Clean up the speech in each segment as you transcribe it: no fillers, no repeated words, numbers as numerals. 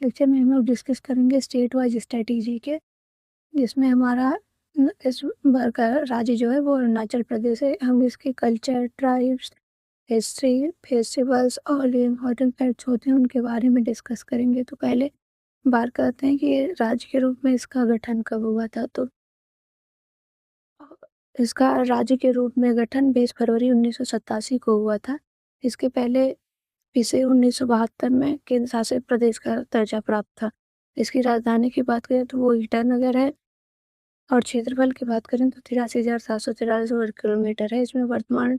Lecture में हम लोग डिस्कस करेंगे स्टेट वाइज स्ट्रेटेजी के, जिसमें हमारा इस बार का राज्य जो है वो अरुणाचल प्रदेश है। हम इसके कल्चर, ट्राइब्स, हिस्ट्री, फेस्टिवल्स और जो इम्पोर्टेंट फैक्ट्स होते हैं उनके बारे में डिस्कस करेंगे। तो पहले बात करते हैं कि राज्य के रूप में इसका गठन कब हुआ था। तो इसका राज्य के रूप में गठन 20 फरवरी 1987 को हुआ था। इसके पहले इसे 1972 में केंद्र शासित प्रदेश का दर्जा प्राप्त था। इसकी राजधानी की बात करें तो वो ईटानगर है और क्षेत्रफल की बात करें तो 83,743 वर्ग किलोमीटर है। इसमें वर्तमान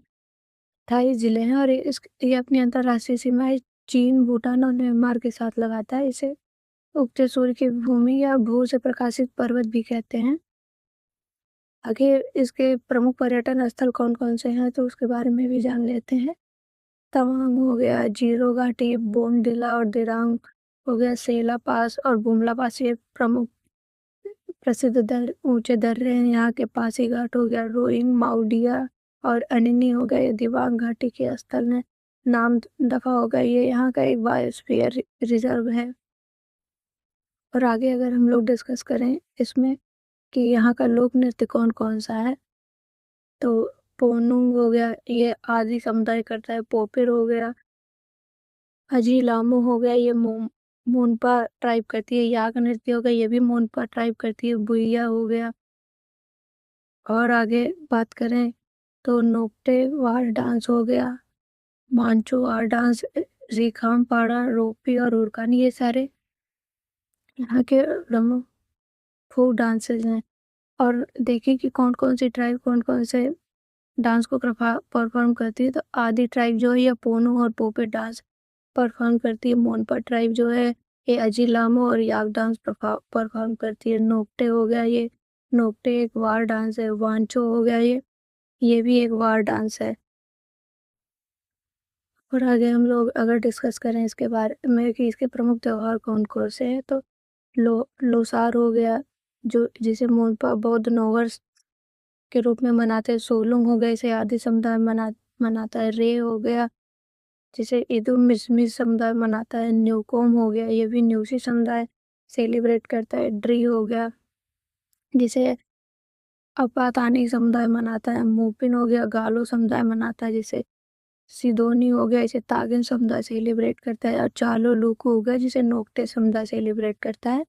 28 जिले हैं और ये अपनी अंतर्राष्ट्रीय सीमाएं चीन, भूटान और म्यांमार के साथ लगाता है। इसे उगते सूर्य की भूमि या भू से प्रकाशित पर्वत भी कहते हैं। आगे इसके प्रमुख पर्यटन स्थल कौन कौन से हैं तो उसके बारे में भी जान लेते हैं। तवांग हो गया, जीरो घाटी, बोमडिला और दिरांग हो गया, सेला पास और बुमला पास, ये प्रमुख प्रसिद्ध ऊंचे दर्रे हैं। यहाँ के पासी घाट हो गया, रोइंग, माउडिया और अनिनी हो गया, ये दिबांग घाटी के स्थल हैं। नाम दफा हो गया, ये यहाँ का एक बायोस्फीयर रिजर्व है। और आगे अगर हम लोग डिस्कस करें इसमें कि यहाँ का लोक नृत्य कौन कौन सा है तो पोनुंग हो गया, ये आदि समुदाय करता है। पोपिर हो गया, अजी लामो हो गया, ये मोनपा ट्राइब करती है। याक नृत्य हो गया, ये भी मोनपा ट्राइब करती है। बुइया हो गया। और आगे बात करें तो नोक्टे वार डांस हो गया, मांचो वार डांस, रिखाम पाड़ा, रोपी और उरकानी, ये सारे यहाँ के प्रमुख फोक डांसेस हैं। और देखिए कि कौन कौन सी ट्राइब कौन कौन से डांस को परफॉर्म करती है। तो आदि ट्राइब जो है ये पोनू और पोपे डांस परफॉर्म करती है। मोनपा ट्राइब जो है ये अजीलामो और याक डांस परफॉर्म करती है। नोक्टे हो गया, ये नोक्टे एक वार डांस है। वांचो हो गया, ये भी एक वार डांस है। और आगे हम लोग अगर डिस्कस करें इसके बारे में कि इसके प्रमुख त्योहार कौन कौन से हैं तो लोसार हो गया, जो जिसे मोनपा बौद्ध नववर्ष के रूप में मनाते हैं। सोलुंग हो गया, इसे आदि समुदाय मनाता है। रे हो गया, जिसे इदु मिसमी समुदाय मनाता है। न्यूकोम हो गया, ये भी न्यूसी समुदाय सेलिब्रेट करता है। ड्री हो गया, जिसे अपातानी समुदाय मनाता है। मूपिन हो गया, गालो समुदाय मनाता है। जिसे सिदोनी हो गया, इसे तागिन समुदाय सेलिब्रेट करता है। और चालो लूकू हो गया, जिसे नोक्टे समुदाय सेलिब्रेट करता है।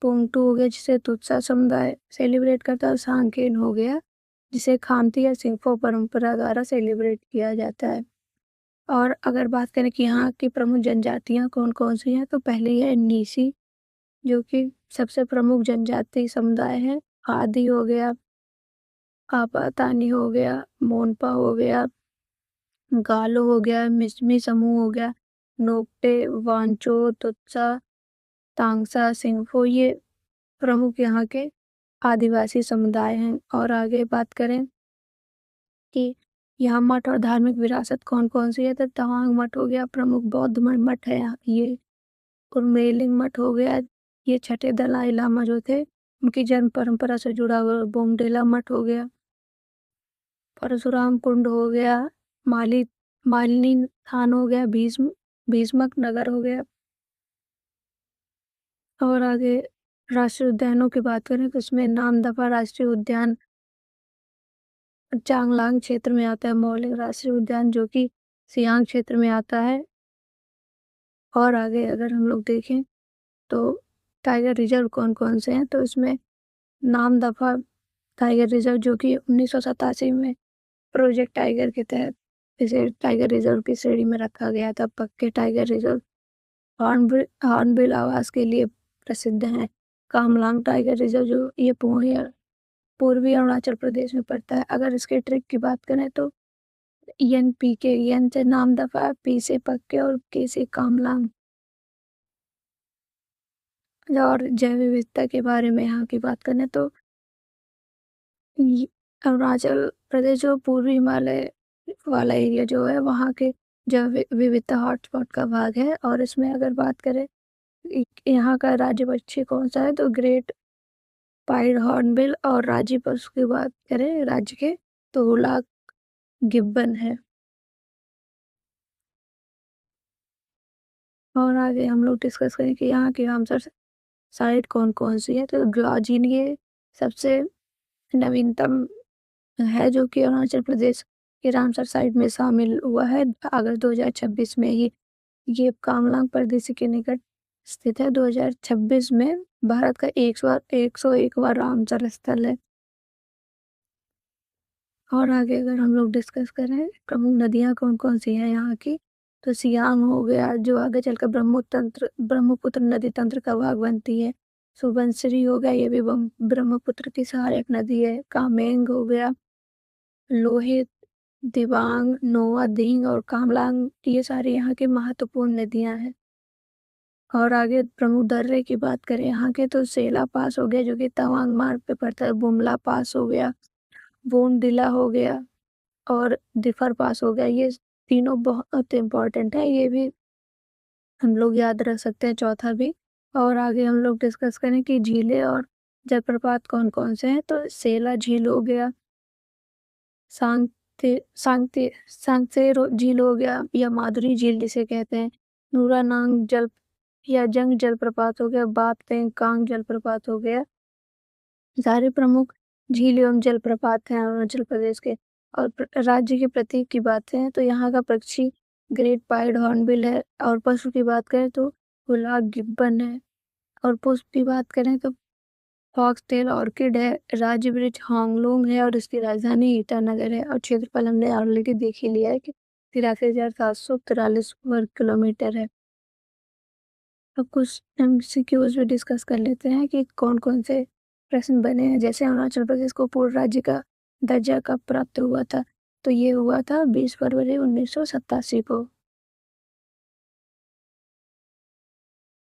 पोंगटू हो गया, जिसे तुत्सा समुदाय सेलिब्रेट करता है। और सांकेन हो गया, जिसे खामती या सिंफो परंपरा द्वारा सेलिब्रेट किया जाता है। और अगर बात करें कि यहाँ की प्रमुख जनजातियाँ कौन कौन सी हैं तो पहले है नीसी, जो कि सबसे प्रमुख जनजाति समुदाय है। आदि हो गया, आपातानी हो गया, मोनपा हो गया, गालो हो गया, मिसमी समूह हो गया, नोक्टे, वांचो, तुत्सा, तांगसा, सिंफो, ये प्रमुख यहाँ के आदिवासी समुदाय हैं। और आगे बात करें कि यहाँ मठ और धार्मिक विरासत कौन कौन सी है तो तवांग मठ हो गया, प्रमुख बौद्ध मठ है यहाँ ये। कुरमेलिंग मठ हो गया, ये छठे दलाई लामा जो थे उनकी जन्म परंपरा से जुड़ा हुआ। बोमडेला मठ हो गया, परशुराम कुंड हो गया, मालिनी थान हो गया, भीष्मक नगर हो गया। और आगे राष्ट्रीय उद्यानों की बात करें तो इसमें नामदफा राष्ट्रीय उद्यान चांगलांग क्षेत्र में आता है। मौलिक राष्ट्रीय उद्यान जो कि सियांग क्षेत्र में आता है। और आगे अगर हम लोग देखें तो टाइगर रिजर्व कौन कौन से हैं तो इसमें नामदफा टाइगर रिजर्व जो कि 1987 में प्रोजेक्ट टाइगर के तहत इसे टाइगर रिजर्व की श्रेणी में रखा गया था। पक्के टाइगर रिजर्व हॉर्नबिल आवास के लिए प्रसिद्ध हैं। कामलांग टाइगर रिजर्व जो ये पूर्वी अरुणाचल प्रदेश में पड़ता है। अगर इसके ट्रिक की बात करें तो NPK, एन से नामदफा, पी से पक्के और के से कामलांग। और जैव विविधता के बारे में यहाँ की बात करें तो अरुणाचल प्रदेश जो पूर्वी हिमालय वाला एरिया जो है वहाँ के जैव विविधता हॉटस्पॉट का भाग है। और इसमें अगर बात करें यहाँ का राज्य पक्षी कौन सा है तो ग्रेट पाइड हॉर्नबिल, और राज्य पशु की बात करें राज्य के तो हुलाक गिब्बन है। और आगे हम लोग डिस्कस करें कि यहाँ की रामसर साइट कौन-कौन सी है। तो ग्वाजीन ये सबसे नवीनतम है जो कि अरुणाचल प्रदेश के रामसर साइट में शामिल हुआ है। अगस्त 2026 में ही ये कामलांग प्रदेश के निकट स्थित है। 2026 में भारत का 101वां रामसर स्थल है। और आगे अगर हम लोग डिस्कस करें प्रमुख नदियाँ कौन-कौन सी हैं यहाँ की, तो सियांग हो गया जो आगे चलकर ब्रह्मपुत्र नदी तंत्र का भाग बनती है। सुबनसिरी हो गया, ये भी ब्रह्मपुत्र की सहायक नदी है। कामेंग हो गया, लोहित, दिबांग, नोआ, दिहिंग और कामलांग, ये सारी यहाँ की महत्वपूर्ण नदियाँ हैं। और आगे प्रमुख दर्रे की बात करें यहाँ के, तो सेला पास हो गया जो कि तवांग मार्ग पे पड़ता है। बुमला पास हो गया, बोमडिला हो गया और डिफर पास हो गया। ये तीनों बहुत इम्पोर्टेंट है, ये भी हम लोग याद रख सकते हैं, चौथा भी। और आगे हम लोग डिस्कस करें कि झीलें और जलप्रपात कौन-कौन से हैं, तो सेला झील हो गया, सांगतेरो झील हो गया या माधुरी झील जिसे कहते हैं, नूरानांग जल या जंग जलप्रपात हो गया, बापतेंग कांग जलप्रपात हो गया। सारे प्रमुख झील एवं जलप्रपात हैं अरुणाचल प्रदेश के। और राज्य के प्रतीक की बात है तो यहाँ का पक्षी ग्रेट पाइड हॉर्नबिल है। और पशु की बात करें तो हुलाक गिब्बन है। और पुष्प की बात करें तो फॉक्सटेल ऑर्किड है। राज्य वृक्ष होंगलोंग है और इसकी राजधानी ईटानगर है। और क्षेत्रफल हमने ऑलरेडी देख ही लिया है कि 83,743 वर्ग किलोमीटर है। अब कुछ एमसीक्यूज भी डिस्कस कर लेते हैं कि कौन कौन से प्रश्न बने हैं। जैसे अरुणाचल प्रदेश को पूर्ण राज्य का दर्जा कब प्राप्त हुआ था, तो ये हुआ था 20 फरवरी 1987 को।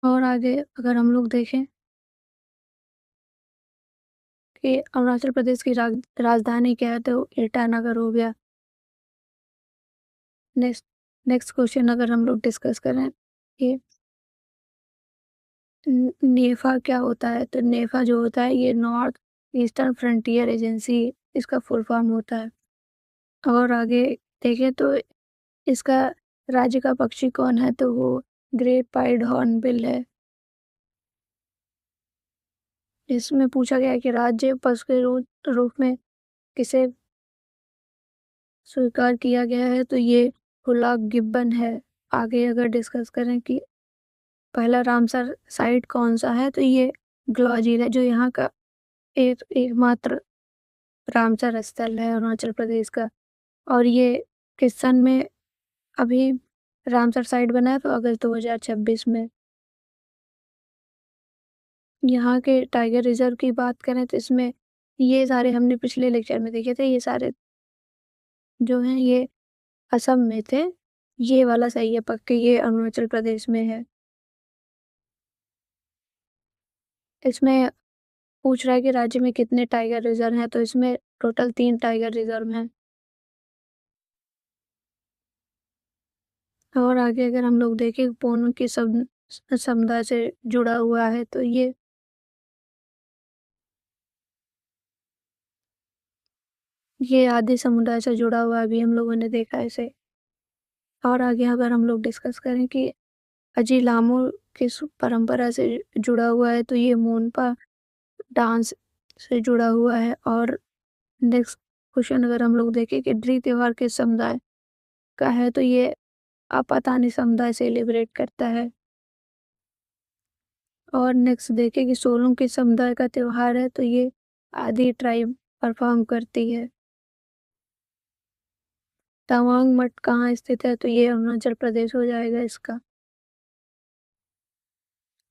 और आगे अगर हम लोग देखें कि अरुणाचल प्रदेश की राजधानी क्या है, तो ईटानगर हो गया। नेक्स्ट नेक्स्ट क्वेश्चन अगर हम लोग डिस्कस करें कि नेफा क्या होता है, तो नेफा जो होता है ये नॉर्थ ईस्टर्न फ्रंटियर एजेंसी इसका फुल फॉर्म होता है। और आगे देखें तो इसका राज्य का पक्षी कौन है, तो वो ग्रेट पाइड हॉर्नबिल है। इसमें पूछा गया है कि राज्य पशु के रूप में किसे स्वीकार किया गया है, तो ये हुलाक गिब्बन है। आगे अगर डिस्कस करें कि पहला रामसर साइट कौन सा है, तो ये ग्वाजील है जो यहाँ का एकमात्र रामसर स्थल है अरुणाचल प्रदेश का। और ये किस सन में अभी रामसर साइट बना है, तो अगस्त 2026 में। यहाँ के टाइगर रिजर्व की बात करें तो इसमें ये सारे हमने पिछले लेक्चर में देखे थे, ये सारे जो हैं ये असम में थे। ये वाला सही है पक्के, ये अरुणाचल प्रदेश में है। इसमें पूछ रहा है कि राज्य में कितने टाइगर रिजर्व हैं, तो इसमें टोटल 3 टाइगर रिजर्व हैं। और आगे अगर हम लोग देखें पोनो की समुदाय से जुड़ा हुआ है, तो ये आदि समुदाय से जुड़ा हुआ है, अभी हम लोगों ने देखा है इसे। और आगे अगर हम लोग डिस्कस करें कि अजीलामो किस परंपरा से जुड़ा हुआ है, तो ये मोनपा डांस से जुड़ा हुआ है। और नेक्स्ट क्वेश्चन अगर हम लोग देखें कि ड्री त्योहार किस समुदाय का है, तो ये आपातानी समुदाय सेलिब्रेट करता है। और नेक्स्ट देखें कि सोलुंग किस समुदाय का त्योहार है, तो ये आदि ट्राइब परफॉर्म करती है। तवांग मठ कहाँ स्थित है, तो ये अरुणाचल प्रदेश हो जाएगा इसका।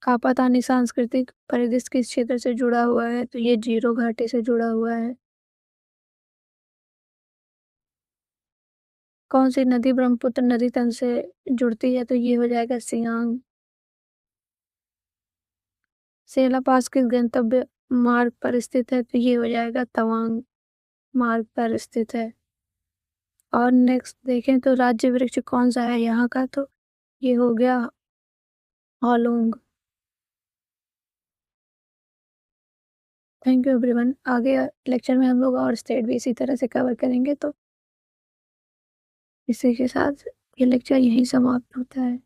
आपातानी सांस्कृतिक परिदृश्य किस क्षेत्र से जुड़ा हुआ है, तो ये जीरो घाटी से जुड़ा हुआ है। कौन सी नदी ब्रह्मपुत्र नदी तंत्र से जुड़ती है, तो ये हो जाएगा सियांग। सेला पास किस गंतव्य मार्ग पर स्थित है, तो ये हो जाएगा तवांग मार्ग पर स्थित है। और नेक्स्ट देखें तो राज्य वृक्ष कौन सा है यहाँ का, तो ये हो गया होलोंग। Thank you everyone. आगे लेक्चर में हम लोग और स्टेट भी इसी तरह से कवर करेंगे, तो इसी के साथ ये लेक्चर यहीं समाप्त होता है।